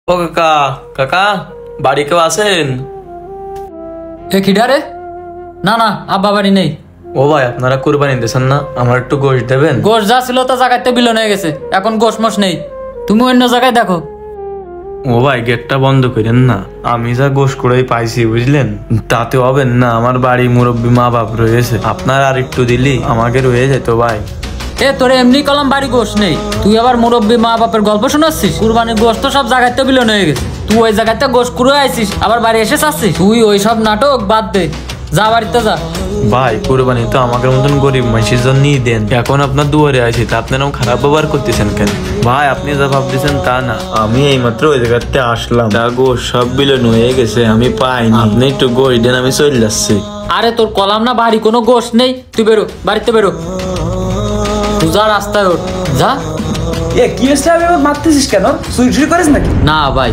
ও কাকা, কাকা বাড়ি কেউ আছেন? এ খিডা রে? না না, আব্বা বাড়ি নেই। ও ভাই, আপনারা কুরবানি দিয়েছেন না, আমার একটু গোশ দেবেন? গোশ যা ছিল তা জায়গাতে বিলন হয়ে গেছে, এখন গোশ মোশ নেই। তুমি অন্য জায়গায় দেখো। ও ভাই, গেটটা বন্ধ করেন না, আমি যা গোশ করেই পাইছি বুঝলেন, তাতে হবেন না। আমার বাড়ি মুরব্বী মা বাপ রয়েছে, আপনার আর একটু দিলি আমাকে রয়ে যেত ভাই। এ তোরে এমনি কলম বাড়ি গোশ নেই, তুই আবার মুরব্বী মা বাপের গল্প শোনাচ্ছিস? কুরবানির গোশ তো সব জায়গাতে বিলন হয়ে গেছে, তুই ওই জায়গাতে গোশ কুড়ে আইছিস, আবার বাড়ি এসে চাচ্ছিস? তুই ওই সব নাটক বাদ দে, যা বাড়িতে যা। ভাই কুরবানি তো আমাদের মতন গরিব মানুষের জন্যই দেন, এখন আপনার দুয়ারে আছি তা আপনারা খারাপ ব্যবহার করতেছেন কেন? ভাই আপনি যা ভাবতেছেন তা না, আমি এইমাত্র ওই জায়গাতে আসলাম, তা গোশ সব বিলন হয়ে গেছে, আমি পাইনি। আপনি একটু গোশ দেন, আমি চলে যাচ্ছি। আরে তোর কলাম না বাড়ি কোনো গোশ নেই, তুই বেরো, বাড়িতে বেরো, তুই যা রাস্তায় ওঠ, যা। এ কি হচ্ছে, মারতেছিস কেন? চুরি চুরি করিস নাকি? না ভাই,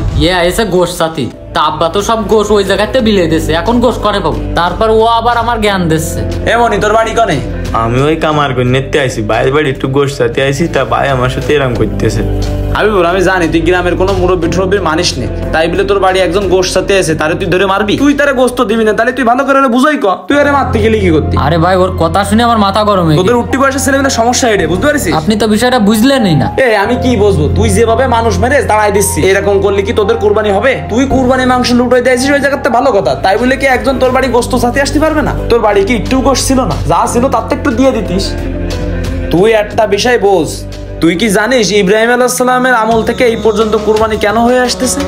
এসে গোশ সাথী, তা আব্বা তো সব গোশ ওই জায়গাতে বিলে দিছে, এখন গোশ করে পাবো? তারপর ও আবার আমার জ্ঞান দিচ্ছে। এমনই তোর বাড়ি কনে? আমি ওই কামার গণ্যতে আইছি, ভাইয়ের বাড়ি একটু গোশ সাথে আইছি, তা ভাই আমার সাথে এরম করতেছে। হাবিবুর, আমি জানি তুই গ্রামের কোনো মুরব্বী টুরব্বীর মানিস নে, তাই বলে তোর বাড়ি একজন গোশ সাথে আছে, তারে তুই ধরে মারবি? তুই তারে গোস্ত দিবি না, তাহলে তুই ভালো করে বুঝাই ক, তুই আরে মারতে গেলি কি করতি? আরে ভাই, ওর কথা শুনে আমার মাথা গরম হয়ে গেছে। তোদের উঠতি বয়সের ছেলেমেয়েদের সমস্যা এটা বুঝতে পারছিস? আপনি তো বিষয়টা বুঝলেনই না। এ আমি কি বুঝবো? তুই যেভাবে মানুষ মেরে দাঁড়াই দিচ্ছিস, এরকম করলে কি তোদের কুরবানি হবে? তুই কুরবানি মাংস লুটাই দিয়েছিস ওই জায়গাতে, ভালো কথা, তাই বলে কি একজন তোর বাড়ি গোস্ত সাথে আসতে পারবে না? তোর বাড়ি কি একটু গোশ ছিল না? যা ছিল তার তো একটু দিয়ে দিতিস। তুই একটা বিষয় বোঝ, তুই কি জানিস ইব্রাহিম আলাইহিস সালামের আমল থেকে এই পর্যন্ত কুরবানি কেন হয়ে আসতেছে?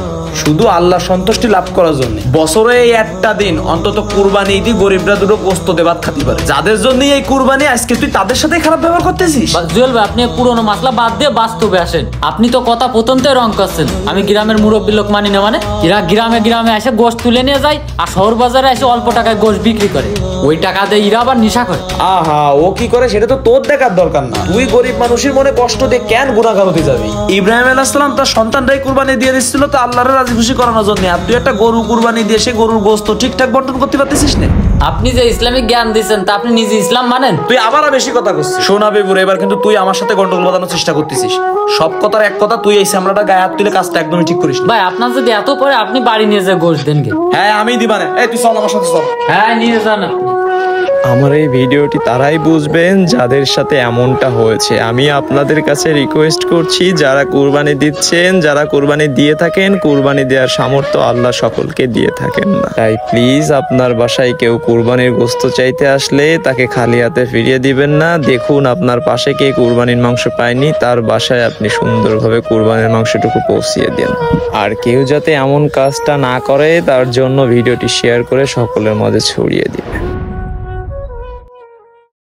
শুধু আল্লাহ সন্তুষ্টি লাভ করার জন্য। বছরে এই একটা দিন অন্তত কুরবানি দি গরিবরা দুটো গোস্ত দেবাত খাতে পারে, যাদের জন্য এই কুরবানি, আজকে তুই তাদের সাথে খারাপ ব্যবহার করতেছিস। জুয়েল ভাই, আপনি পুরোনো মাসলা বাদ দিয়ে বাস্তবে আসেন। আপনি তো কথা প্রথমতে রং করছেন, আমি গ্রামের মুরব্বী লোক মানি না মানে? এরা গ্রামে গ্রামে এসে গোশ তুলে নিয়ে যায়, আর শহর বাজারে এসে অল্প টাকায় গোশ বিক্রি করে, ওই টাকা দিয়ে এরা আবার নেশা করে। আহা, ও কি করে সেটা তো তোর দেখার দরকার না। তুই গরিব মানুষের মনে কষ্ট দিয়ে কেন গুনাহগার হতে যাবি? ইব্রাহিম আলাইহিস সালাম তার সন্তানরাই কুরবানি দিয়ে দিচ্ছিল তো আল্লাহর রাজি খুশি করানোর জন্য, আর তুই একটা গরু কুরবানি দিয়ে সে গরুর গোশত ঠিকঠাক বন্টন করতে পারতেছিস না। আপনি যে ইসলামিক জ্ঞান দিচ্ছেন, তা আপনি নিজে ইসলাম মানেন? তুই আবার বেশি কথা করছিস। শোনা বেবুর, এবার কিন্তু তুই আমার সাথে গন্ডগোল বাঁধানোর চেষ্টা করতেছিস। সব কথার এক কথা, তুই এই সামলাটা গায়ে হাত তুলে কাজটা একদমই ঠিক করিস না। ভাই আপনার যদি এত পরে, আপনি বাড়ি নিয়ে যায় গোশ দেন গে। হ্যাঁ আমি দিবা না, এই তুই চল আমার সাথে চল। হ্যাঁ নিয়ে যান আপনি। আমার এই ভিডিওটি তারাই বুঝবেন যাদের সাথে এমনটা হয়েছে। আমি আপনাদের কাছে রিকোয়েস্ট করছি, যারা কুরবানি দিচ্ছেন, যারা কুরবানি দিয়ে থাকেন, কুরবানি দেওয়ার সামর্থ্য আল্লাহ সকলকে দিয়ে থাকেন না, তাই প্লিজ আপনার বাসায় কেউ কুরবানির গোশত চাইতে আসলে তাকে খালি হাতে ফিরিয়ে দিবেন না। দেখুন আপনার পাশে কে কুরবানির মাংস পায়নি, তার বাসায় আপনি সুন্দরভাবে কুরবানির মাংসটুকু পৌঁছিয়ে দেন। আর কেউ যাতে এমন কাজটা না করে তার জন্য ভিডিওটি শেয়ার করে সকলের মাঝে ছড়িয়ে দিবেন।